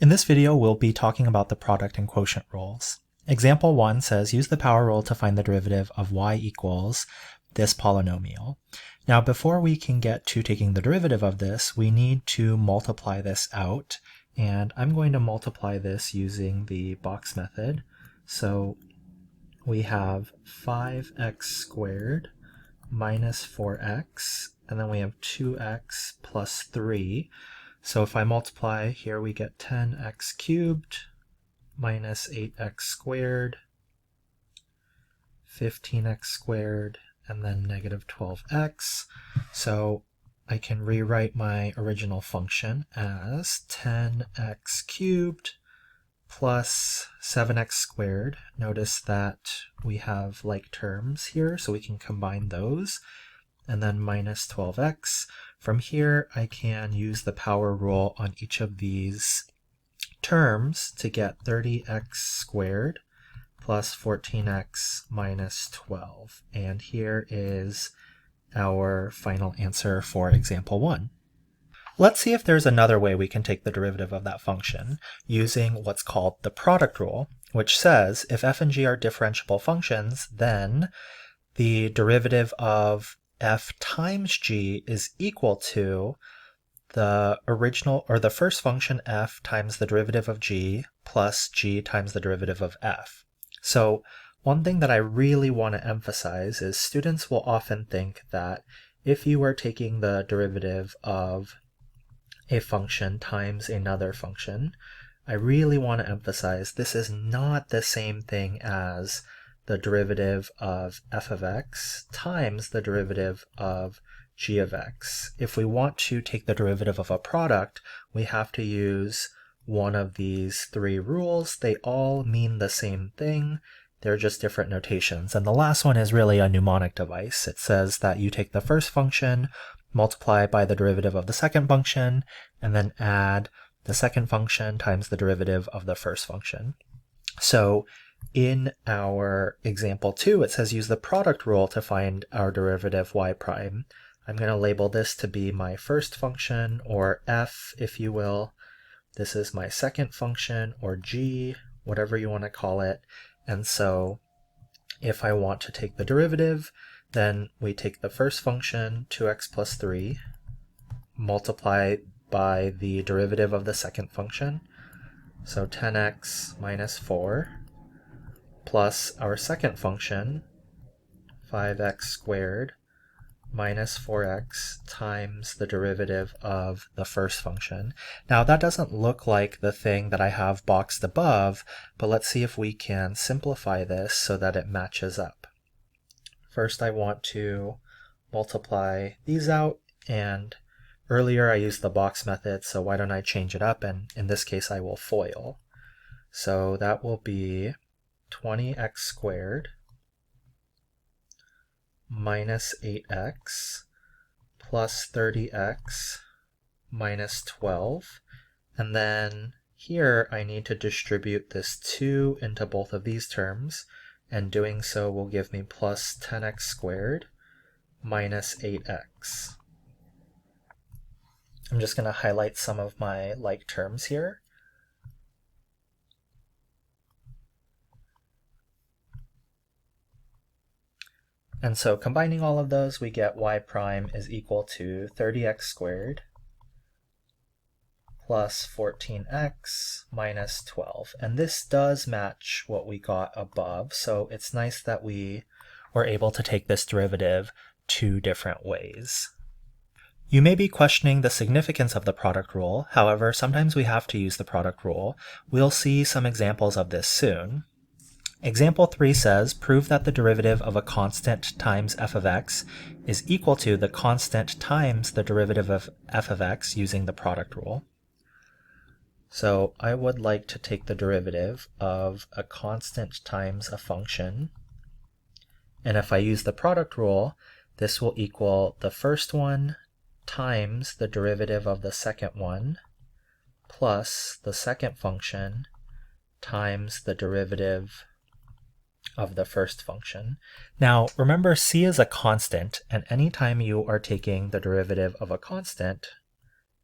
In this video, we'll be talking about the product and quotient rules. Example 1 says use the power rule to find the derivative of y equals this polynomial. Now, before we can get to taking the derivative of this, we need to multiply this out. And I'm going to multiply this using the box method. So we have 5x squared minus 4x, and then we have 2x plus 3. So if I multiply here, we get 10x cubed minus 8x squared, 15x squared, and then negative 12x. So I can rewrite my original function as 10x cubed plus 7x squared. Notice that we have like terms here, so we can combine those. And then minus 12x. From here, I can use the power rule on each of these terms to get 30x squared plus 14x minus 12. And here is our final answer for example 1. Let's see if there's another way we can take the derivative of that function using what's called the product rule, which says if f and g are differentiable functions, then the derivative of f times g is equal to the original or the first function f times the derivative of g plus g times the derivative of f. So one thing that I really want to emphasize is students will often think that if you are taking the derivative of a function times another function, I really want to emphasize this is not the same thing as the derivative of f of x times the derivative of g of x. If we want to take the derivative of a product, we have to use one of these three rules. They all mean the same thing. They're just different notations. And the last one is really a mnemonic device. It says that you take the first function, multiply by the derivative of the second function, and then add the second function times the derivative of the first function. So in our example 2, it says use the product rule to find our derivative y prime. I'm going to label this to be my first function, or f, if you will. This is my second function, or g, whatever you want to call it. And so if I want to take the derivative, then we take the first function, 2x plus 3, multiply by the derivative of the second function, so 10x minus 4, plus our second function, 5x squared minus 4x times the derivative of the first function. Now that doesn't look like the thing that I have boxed above, but let's see if we can simplify this so that it matches up. First I want to multiply these out, and earlier I used the box method, so why don't I change it up, and in this case I will FOIL. So that will be 20x squared minus 8x plus 30x minus 12. And then here I need to distribute this 2 into both of these terms, and doing so will give me plus 10x squared minus 8x. I'm just going to highlight some of my like terms here. And so combining all of those, we get y prime is equal to 30x squared plus 14x minus 12. And this does match what we got above, so it's nice that we were able to take this derivative two different ways. You may be questioning the significance of the product rule. However, sometimes we have to use the product rule. We'll see some examples of this soon. Example 3 says, prove that the derivative of a constant times f of x is equal to the constant times the derivative of f of x using the product rule. So I would like to take the derivative of a constant times a function. And if I use the product rule, this will equal the first one times the derivative of the second one plus the second function times the derivative of the first function. Now remember, c is a constant, and anytime you are taking the derivative of a constant,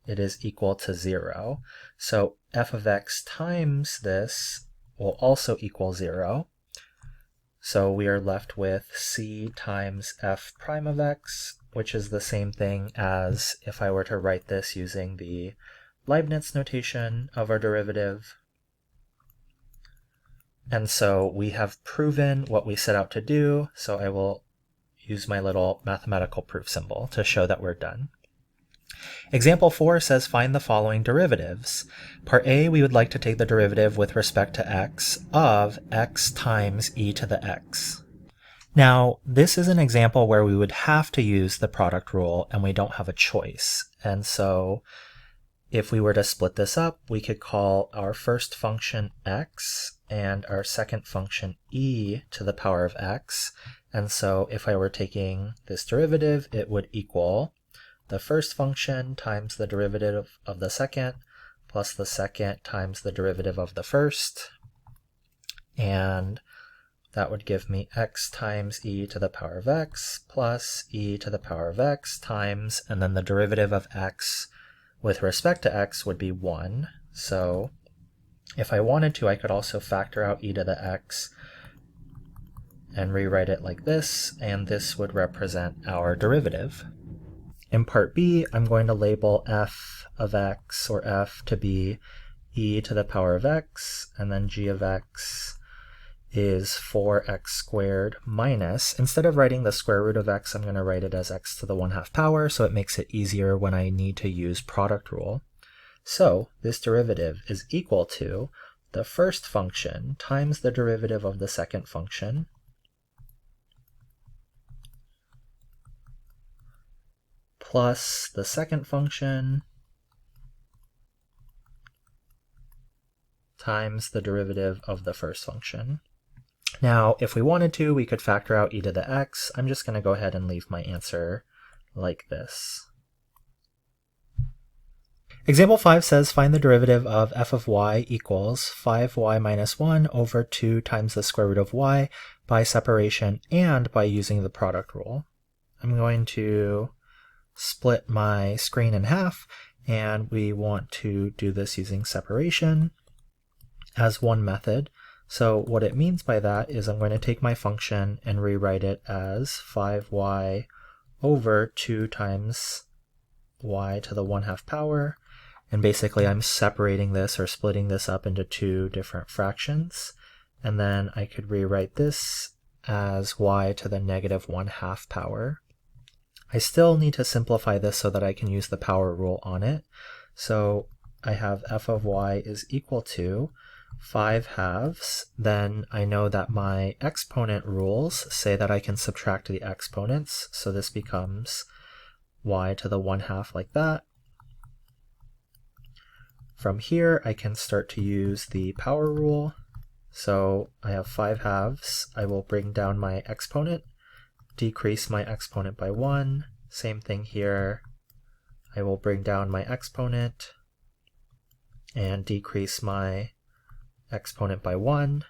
it is equal to 0. So f of x times this will also equal 0. So we are left with c times f prime of x, which is the same thing as if I were to write this using the Leibniz notation of our derivative. And so we have proven what we set out to do, so I will use my little mathematical proof symbol to show that we're done. Example 4 says find the following derivatives. Part A, we would like to take the derivative with respect to x of x times e to the x. Now, this is an example where we would have to use the product rule and we don't have a choice. And so if we were to split this up, we could call our first function x and our second function e to the power of x. And so if I were taking this derivative, it would equal the first function times the derivative of the second plus the second times the derivative of the first. And that would give me x times e to the power of x plus e to the power of x times, and then the derivative of x with respect to x would be 1. So if I wanted to, I could also factor out e to the x and rewrite it like this, and this would represent our derivative. In part B, I'm going to label f of x, or f, to be e to the power of x, and then g of x is 4x squared minus, instead of writing the square root of x, I'm going to write it as x to the 1/2 power, so it makes it easier when I need to use product rule. So this derivative is equal to the first function times the derivative of the second function plus the second function times the derivative of the first function. Now, if we wanted to, we could factor out e to the x. I'm just going to go ahead and leave my answer like this. Example 5 says find the derivative of f of y equals 5y minus 1 over 2 times the square root of y by separation and by using the product rule. I'm going to split my screen in half, and we want to do this using separation as one method. So what it means by that is I'm going to take my function and rewrite it as 5y over 2 times y to the 1/2 power. And basically I'm separating this or splitting this up into two different fractions. And then I could rewrite this as y to the negative 1/2 power. I still need to simplify this so that I can use the power rule on it. So I have f of y is equal to 5/2. Then I know that my exponent rules say that I can subtract the exponents. So this becomes y to the 1/2 like that. From here, I can start to use the power rule. So I have 5/2. I will bring down my exponent, decrease my exponent by 1. Same thing here. I will bring down my exponent and decrease my exponent by 1.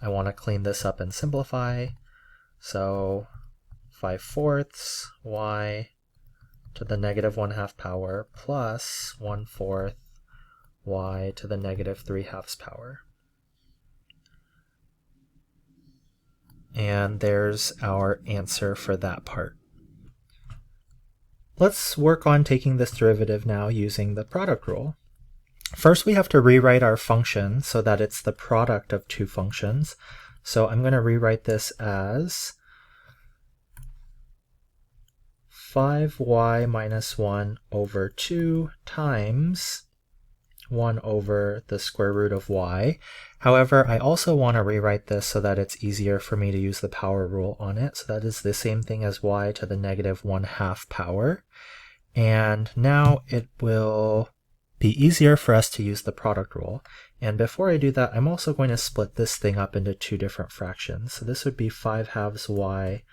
I want to clean this up and simplify. So 5/4 y to the negative 1/2 power plus 1/4 y to the negative 3/2 power. And there's our answer for that part. Let's work on taking this derivative now using the product rule. First, we have to rewrite our function so that it's the product of two functions. So I'm going to rewrite this as 5y minus 1 over 2 times 1 over the square root of y. However, I also want to rewrite this so that it's easier for me to use the power rule on it. So that is the same thing as y to the negative 1/2 power. And now it will be easier for us to use the product rule. And before I do that, I'm also going to split this thing up into two different fractions. So this would be 5/2 y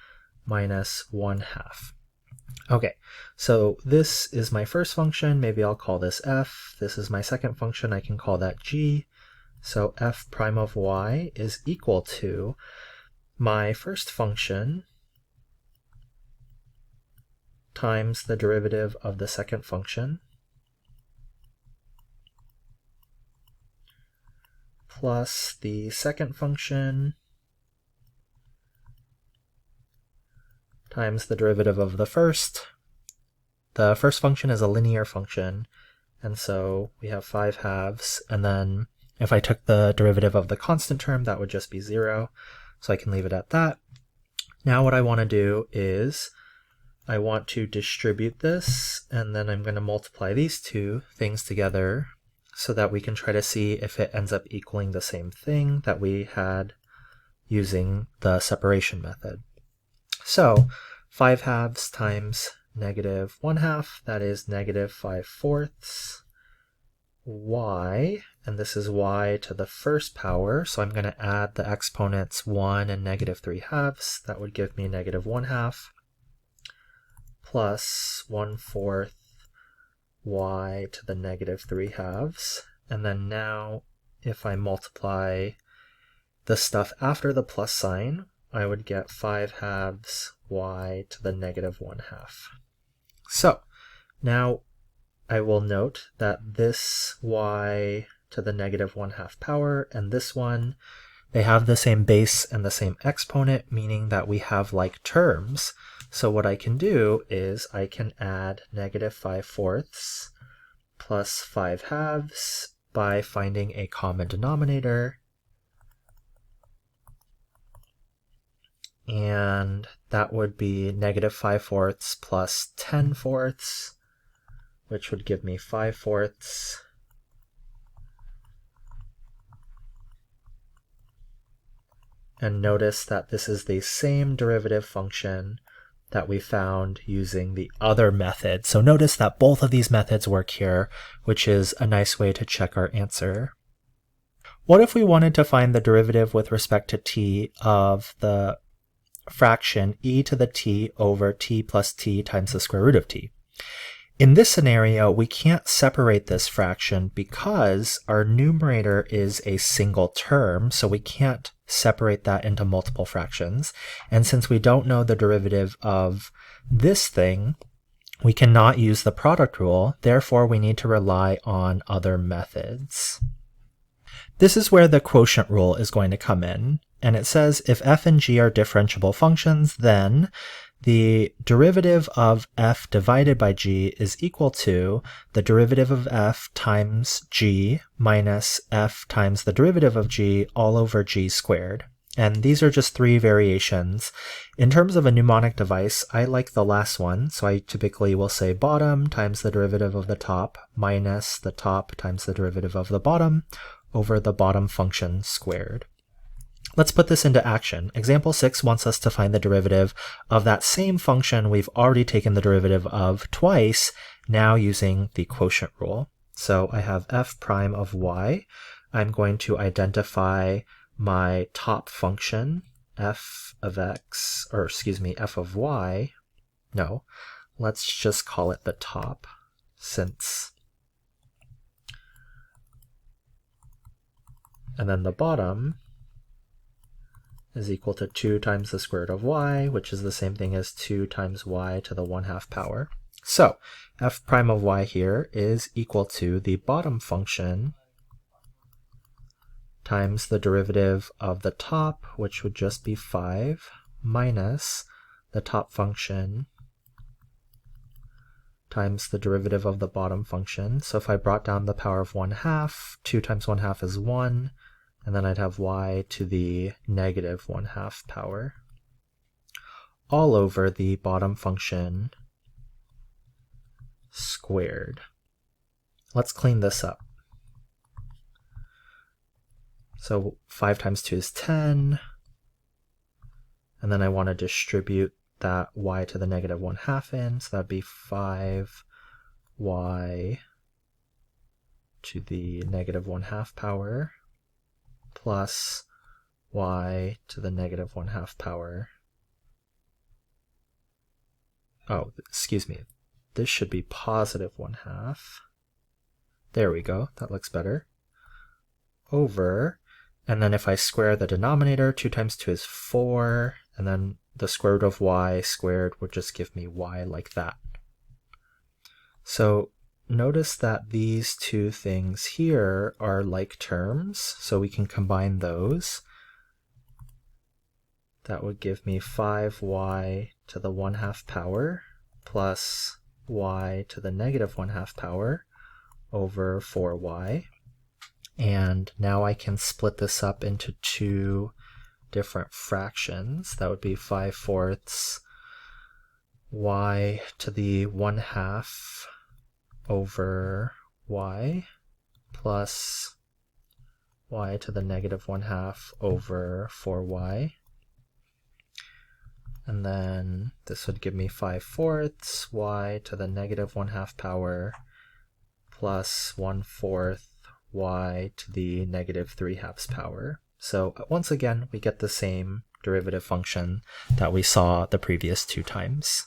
minus 1/2. Okay, so this is my first function. Maybe I'll call this f. This is my second function. I can call that g. So f prime of y is equal to my first function times the derivative of the second function plus the second function times the derivative of the first. The first function is a linear function, and so we have 5/2, and then if I took the derivative of the constant term, that would just be 0, so I can leave it at that. Now what I want to do is I want to distribute this, and then I'm going to multiply these two things together so that we can try to see if it ends up equaling the same thing that we had using the separation method. So 5/2 times -1/2, that is -5/4 y, and this is y to the first power, so I'm going to add the exponents 1 and -3/2. That would give me -1/2 plus 1/4 y to the -3/2. And then now if I multiply the stuff after the plus sign, I would get 5/2 y to the -1/2. So now I will note that this y to the -1/2 power and this one, they have the same base and the same exponent, meaning that we have like terms. So what I can do is I can add -5/4 plus 5/2 by finding a common denominator. And that would be -5/4 plus 10/4, which would give me 5/4. And notice that this is the same derivative function that we found using the other method. So notice that both of these methods work here, which is a nice way to check our answer. What if we wanted to find the derivative with respect to t of the fraction e to the t over t plus t times the square root of t? In this scenario, we can't separate this fraction because our numerator is a single term, so we can't separate that into multiple fractions. And since we don't know the derivative of this thing, we cannot use the product rule. Therefore, we need to rely on other methods. This is where the quotient rule is going to come in. And it says if f and g are differentiable functions, then the derivative of f divided by g is equal to the derivative of f times g minus f times the derivative of g all over g squared. And these are just three variations. In terms of a mnemonic device, I like the last one, so I typically will say bottom times the derivative of the top minus the top times the derivative of the bottom over the bottom function squared. Let's put this into action. Example 6 wants us to find the derivative of that same function we've already taken the derivative of twice, now using the quotient rule. So I have f prime of y. I'm going to identify my top function, f of x, or excuse me, f of y. No, let's just call it the top, since. And then the bottom is equal to 2 times the square root of y, which is the same thing as 2 times y to the 1/2 power. So f prime of y here is equal to the bottom function times the derivative of the top, which would just be 5, minus the top function times the derivative of the bottom function. So if I brought down the power of 1/2, 2 times 1/2 is 1, and then I'd have y to the -1/2 power, all over the bottom function squared. Let's clean this up. So 5 times 2 is 10, and then I want to distribute that y to the -1/2 in, so that'd be 5y to the -1/2 power plus y to the -1/2 power. Oh, excuse me. This should be +1/2. There we go. That looks better. Over, and then if I square the denominator, 2 times 2 is 4, and then the square root of y squared would just give me y like that. So notice that these two things here are like terms, so we can combine those. That would give me 5y to the 1/2 power plus y to the negative 1/2 power over 4y. And now I can split this up into two different fractions. That would be 5/4 y to the 1/2 over y plus y to the negative 1/2 over 4y. And then this would give me 5/4 y to the negative 1/2 power plus 1/4 y to the negative 3/2 power. So once again, we get the same derivative function that we saw the previous two times.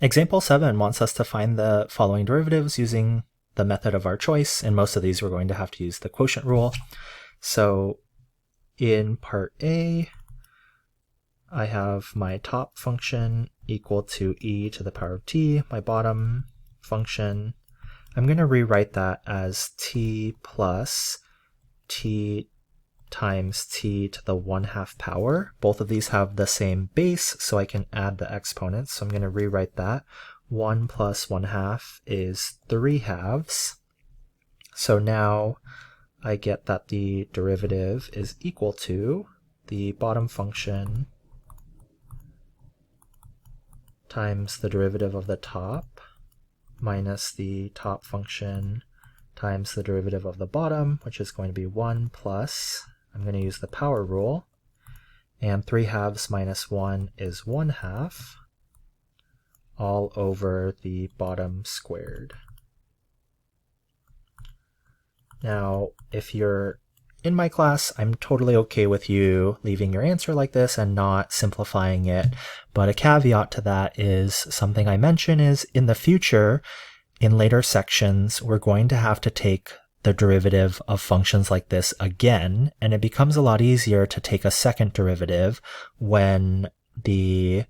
Example 7 wants us to find the following derivatives using the method of our choice. In most of these, we're going to have to use the quotient rule. So in part A, I have my top function equal to e to the power of t, my bottom function. I'm going to rewrite that as t plus t times t to the 1/2 power. Both of these have the same base, so I can add the exponents. So I'm going to rewrite that. 1 plus 1/2 is 3/2. So now I get that the derivative is equal to the bottom function times the derivative of the top minus the top function times the derivative of the bottom, which is going to be 1 plus, I'm going to use the power rule, and 3/2 minus 1 is 1/2, all over the bottom squared. Now, if you're in my class, I'm totally okay with you leaving your answer like this and not simplifying it. But a caveat to that is something I mention is in the future, in later sections, we're going to have to take the derivative of functions like this again, and it becomes a lot easier to take a second derivative when the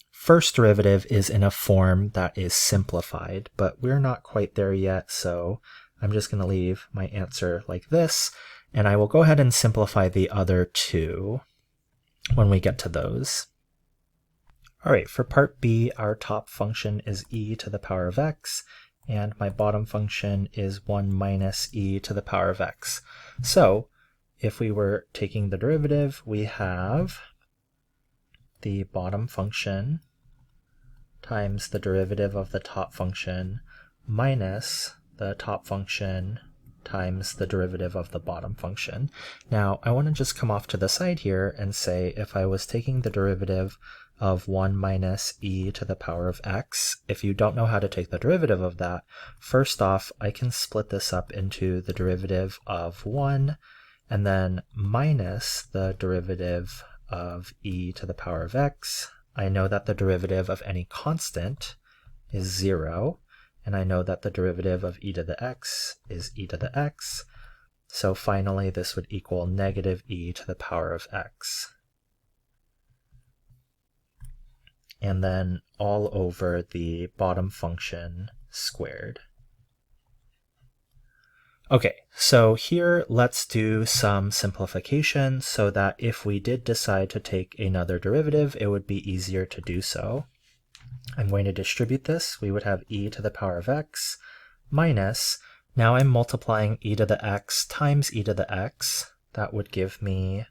first derivative is in a form that is simplified. But we're not quite there yet, so I'm just going to leave my answer like this. And I will go ahead and simplify the other two when we get to those. All right, for part B, our top function is e to the power of x, and my bottom function is 1 minus e to the power of x. So if we were taking the derivative, we have the bottom function times the derivative of the top function minus the top function times the derivative of the bottom function. Now, I want to just come off to the side here and say if I was taking the derivative of 1 minus e to the power of x, if you don't know how to take the derivative of that, first off, I can split this up into the derivative of 1 and then minus the derivative of e to the power of x. I know that the derivative of any constant is 0. And I know that the derivative of e to the x is e to the x. So finally, this would equal negative e to the power of x. And then all over the bottom function squared. Okay, so here let's do some simplification so that if we did decide to take another derivative, it would be easier to do so. I'm going to distribute this. We would have e to the power of x minus, now I'm multiplying e to the x times e to the x. That would give me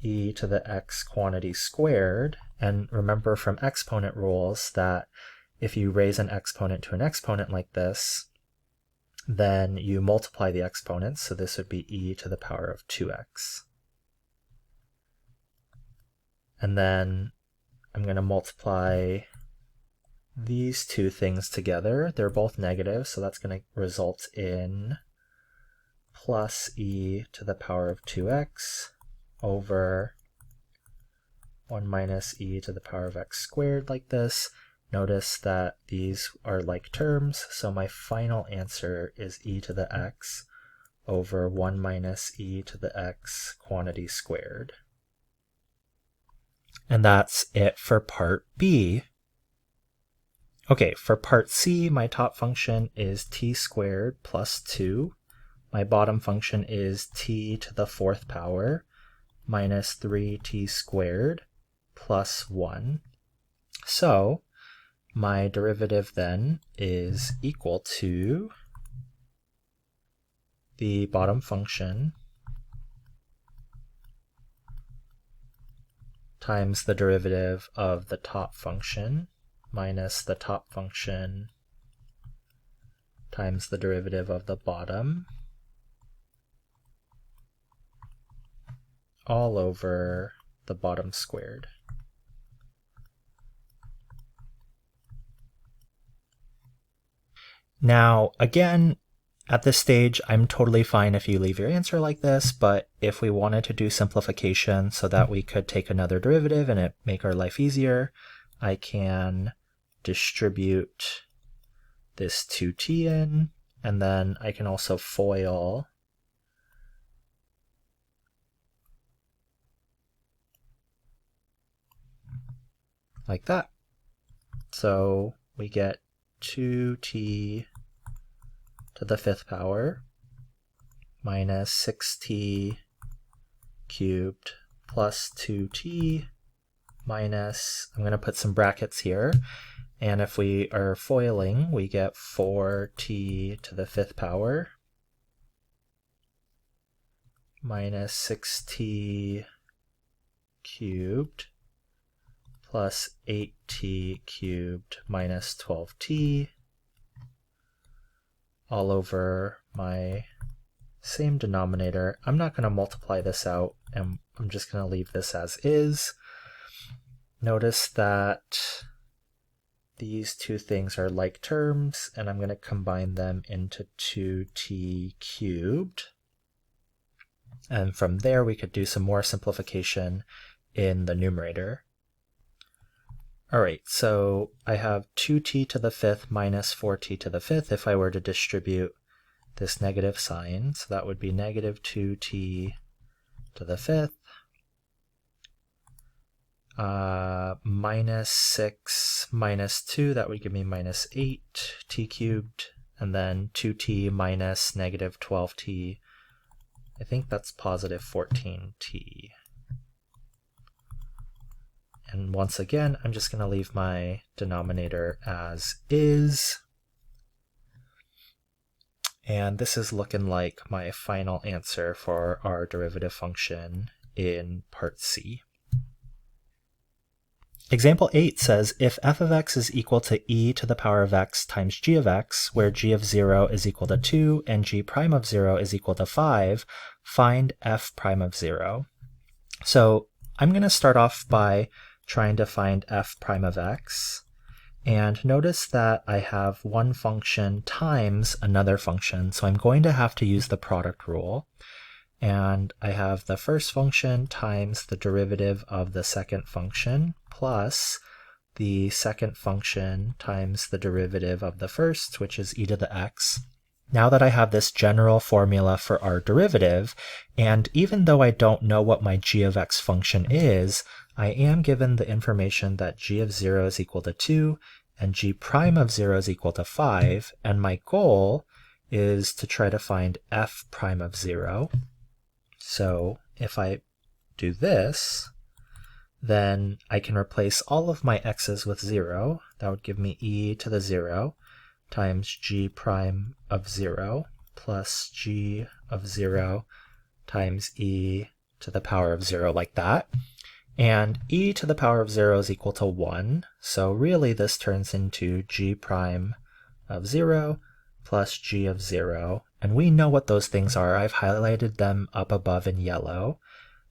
e to the x quantity squared. And remember from exponent rules that if you raise an exponent to an exponent like this, then you multiply the exponents. So this would be e to the power of 2x. And then I'm going to multiply these two things together. They're both negative, so that's going to result in plus e to the power of 2x over 1 minus e to the power of x squared like this. Notice that these are like terms, so my final answer is e to the x over 1 minus e to the x quantity squared. And that's it for part B. Okay, for part C, my top function is t squared plus 2. My bottom function is t to the 4th power minus 3t squared plus 1. So my derivative then is equal to the bottom function times the derivative of the top function minus the top function times the derivative of the bottom all over the bottom squared. Now, again, at this stage, I'm totally fine if you leave your answer like this, but if we wanted to do simplification so that we could take another derivative and it make our life easier, I can distribute this 2t in, and then I can also FOIL like that. So we get 2t to the 5th power minus 6t cubed plus 2t minus, I'm going to put some brackets here, and if we are foiling, we get 4t to the 5th power minus 6t cubed plus 8t cubed minus 12t all over my same denominator. I'm not going to multiply this out, and I'm just going to leave this as is. Notice that these two things are like terms, and I'm going to combine them into 2t cubed. And from there, we could do some more simplification in the numerator. All right, so I have 2t to the 5th minus 4t to the 5th if I were to distribute this negative sign. So that would be negative 2t to the 5th minus 6 minus 2, that would give me minus 8t cubed, and then 2t minus negative 12t, I think that's positive 14t. And once again, I'm just going to leave my denominator as is. And this is looking like my final answer for our derivative function in part C. Example 8 says, if f of x is equal to e to the power of x times g of x, where g of 0 is equal to 2 and g prime of 0 is equal to 5, find f prime of 0. So I'm going to start off by trying to find f prime of x. And notice that I have one function times another function, so I'm going to have to use the product rule. And I have the first function times the derivative of the second function plus the second function times the derivative of the first, which is e to the x. Now that I have this general formula for our derivative, and even though I don't know what my g of x function is, I am given the information that g of 0 is equal to 2 and g prime of 0 is equal to 5, and my goal is to try to find f prime of 0. So if I do this, then I can replace all of my x's with 0. That would give me e to the 0 times g prime of 0 plus g of 0 times e to the power of 0, like that. And e to the power of 0 is equal to 1, so really this turns into g prime of 0 plus g of 0. And we know what those things are. I've highlighted them up above in yellow.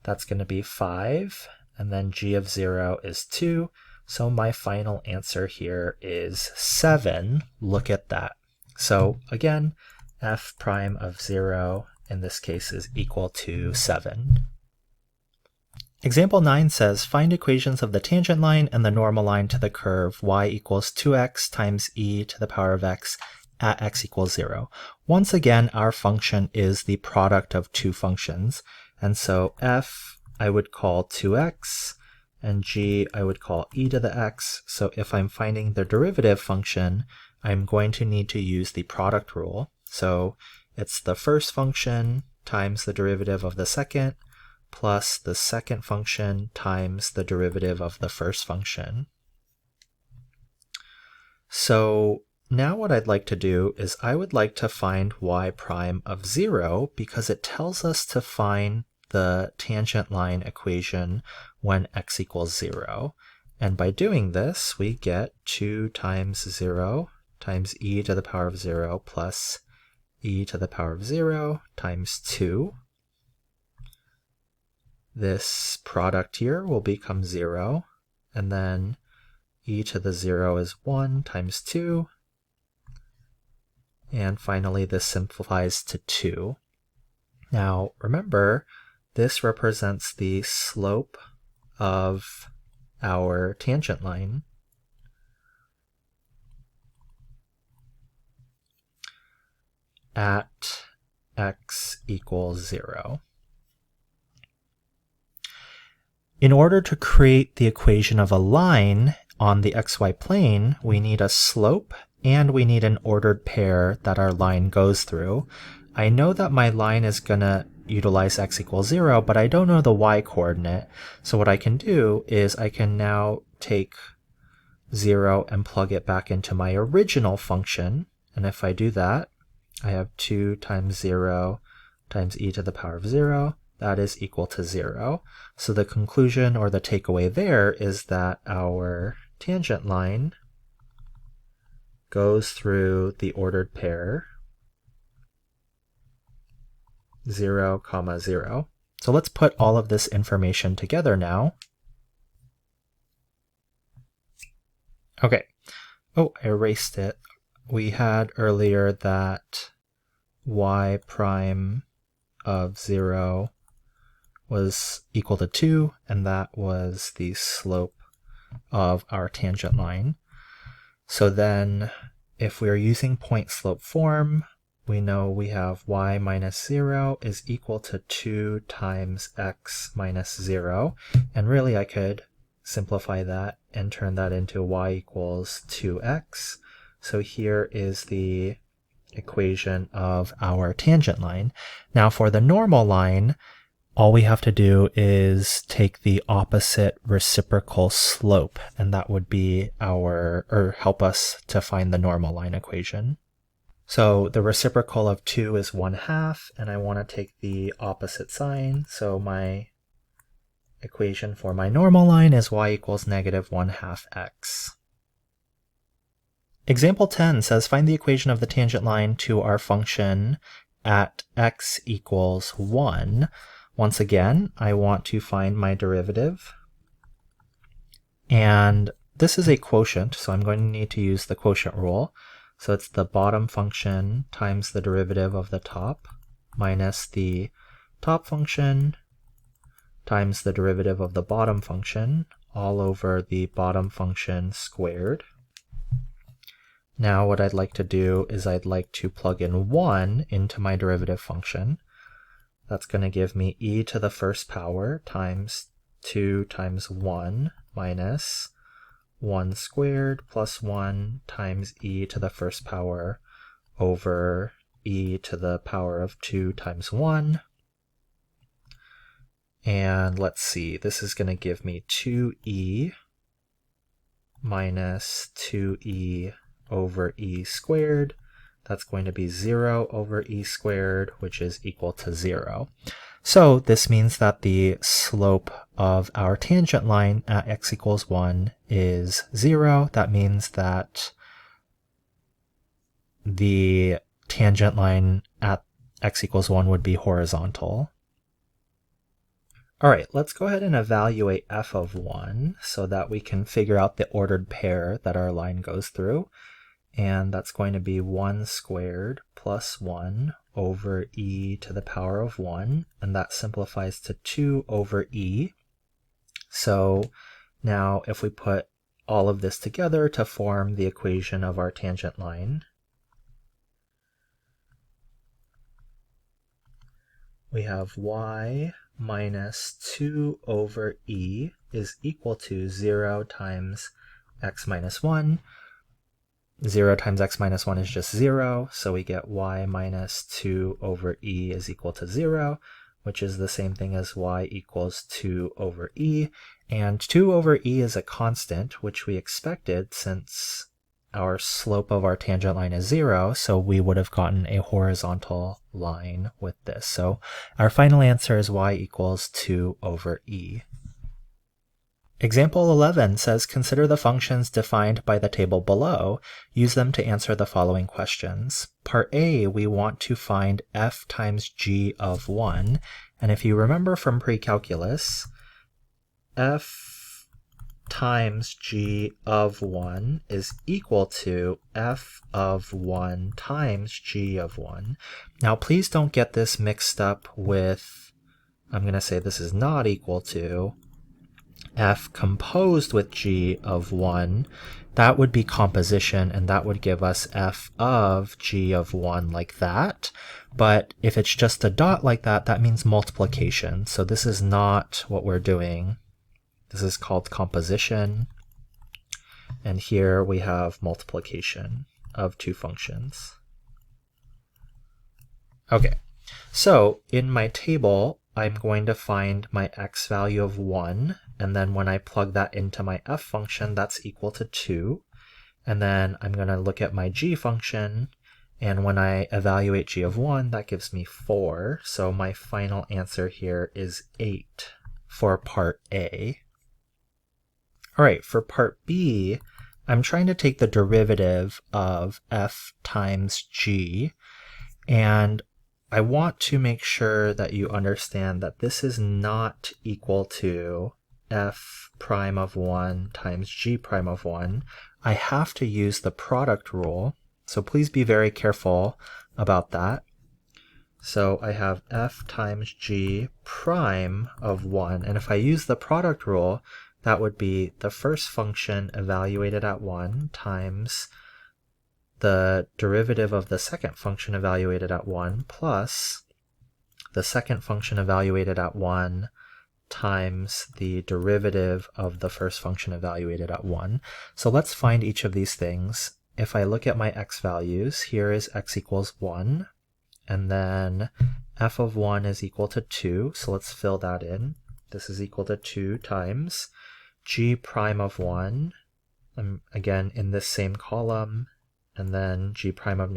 That's going to be 5, and then g of 0 is 2. So my final answer here is 7. Look at that. So again, f prime of 0 in this case is equal to 7. Example 9 says, find equations of the tangent line and the normal line to the curve y equals 2x times e to the power of x at x equals 0. Once again, our function is the product of two functions. And so f I would call 2x, and g I would call e to the x. So if I'm finding the derivative function, I'm going to need to use the product rule. So it's the first function times the derivative of the second plus the second function times the derivative of the first function. So now what I'd like to do is I would like to find y prime of 0 because it tells us to find the tangent line equation when x equals 0. And by doing this, we get 2 times 0 times e to the power of 0 plus e to the power of 0 times 2. This product here will become 0, and then e to the 0 is 1 times 2. And finally, this simplifies to 2. Now, remember, this represents the slope of our tangent line. At x equals 0. In order to create the equation of a line on the xy plane, we need a slope and we need an ordered pair that our line goes through. I know that my line is going to utilize x equals 0, but I don't know the y coordinate. So what I can do is I can now take 0 and plug it back into my original function. And if I do that, I have 2 times 0 times e to the power of 0. That is equal to 0. So the conclusion or the takeaway there is that our tangent line goes through the ordered pair 0, 0. So let's put all of this information together now. Okay. Oh, I erased it. We had earlier that y prime of 0 was equal to 2, and that was the slope of our tangent line. So then, if we're using point slope form, we know we have y minus 0 is equal to 2 times x minus 0. And really, I could simplify that and turn that into y equals 2x. So here is the equation of our tangent line. Now for the normal line, all we have to do is take the opposite reciprocal slope, and that would be help us to find the normal line equation. So the reciprocal of 2 is 1/2, and I want to take the opposite sign. So my equation for my normal line is y equals negative 1/2 x. Example 10 says find the equation of the tangent line to our function at x equals 1. Once again, I want to find my derivative. And this is a quotient, so I'm going to need to use the quotient rule. So it's the bottom function times the derivative of the top minus the top function times the derivative of the bottom function all over the bottom function squared. Now what I'd like to do is I'd like to plug in 1 into my derivative function. That's going to give me e to the first power times 2 times 1 minus 1 squared plus 1 times e to the first power over e to the power of 2 times 1. And let's see, this is going to give me 2e minus 2e over e squared. That's going to be 0 over e squared, which is equal to 0. So this means that the slope of our tangent line at x equals 1 is 0. That means that the tangent line at x equals 1 would be horizontal. All right, let's go ahead and evaluate f of 1 so that we can figure out the ordered pair that our line goes through. And that's going to be 1 squared plus 1 over e to the power of 1, and that simplifies to 2 over e. So now if we put all of this together to form the equation of our tangent line, we have y minus 2 over e is equal to 0 times x minus 1. 0 times x minus 1 is just 0, so we get y minus 2 over e is equal to 0, which is the same thing as y equals 2 over e. And 2 over e is a constant, which we expected since our slope of our tangent line is 0, so we would have gotten a horizontal line with this. So our final answer is y equals 2 over e. Example 11 says, consider the functions defined by the table below. Use them to answer the following questions. Part A, we want to find f times g of 1. And if you remember from pre-calculus, f times g of 1 is equal to f of 1 times g of 1. Now please don't get this mixed up with, I'm going to say this is not equal to f composed with g of 1. That would be composition, and that would give us f of g of 1 like that. But if it's just a dot like that, that means multiplication. So this is not what we're doing. This is called composition. And here we have multiplication of two functions. Okay, so in my table, I'm going to find my x value of 1, and then when I plug that into my f function, that's equal to 2. And then I'm going to look at my g function, and when I evaluate g of 1, that gives me 4. So my final answer here is 8 for part A. All right, for part B, I'm trying to take the derivative of f times g, and I want to make sure that you understand that this is not equal to f prime of 1 times g prime of 1. I have to use the product rule, so please be very careful about that. So I have f times g prime of 1, and if I use the product rule, that would be the first function evaluated at 1 times the derivative of the second function evaluated at 1 plus the second function evaluated at 1 times the derivative of the first function evaluated at 1. So let's find each of these things. If I look at my x values, here is x equals 1, and then f of 1 is equal to 2, so let's fill that in. This is equal to 2 times g prime of 1, again in this same column, and then g prime of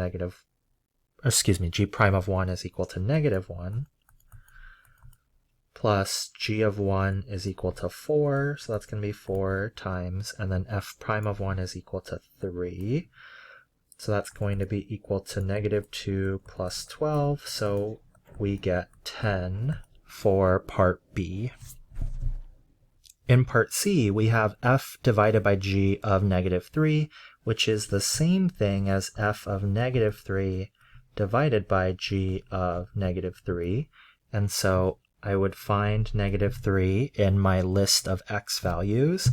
1 is equal to negative 1, plus g of 1 is equal to 4, so that's going to be 4 times, and then f prime of 1 is equal to 3, so that's going to be equal to negative 2 plus 12, so we get 10 for part B. In part C, we have f divided by g of negative 3, which is the same thing as f of negative 3 divided by g of negative 3. And so I would find negative 3 in my list of x values.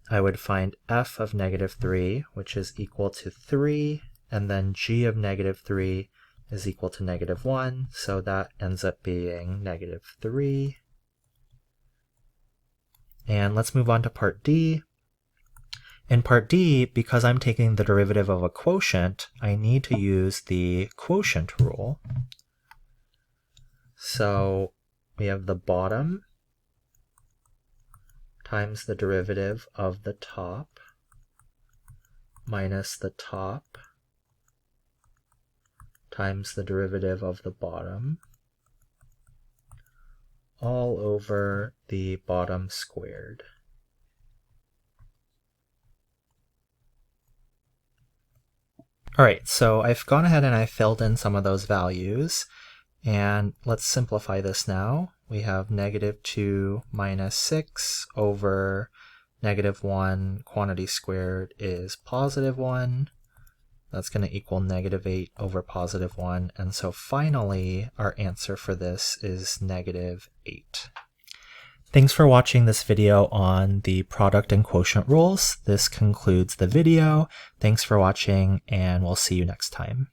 I would find f of negative 3, which is equal to 3, and then g of negative 3 is equal to negative 1, so that ends up being negative 3. And let's move on to part D. In part D, because I'm taking the derivative of a quotient, I need to use the quotient rule. So we have the bottom times the derivative of the top minus the top times the derivative of the bottom, all over the bottom squared. All right, so I've gone ahead and I filled in some of those values, and let's simplify this now. We have negative 2 minus 6 over negative 1, quantity squared is positive 1. That's going to equal negative 8 over positive 1. And so finally, our answer for this is negative 8. Thanks for watching this video on the product and quotient rules. This concludes the video. Thanks for watching, and we'll see you next time.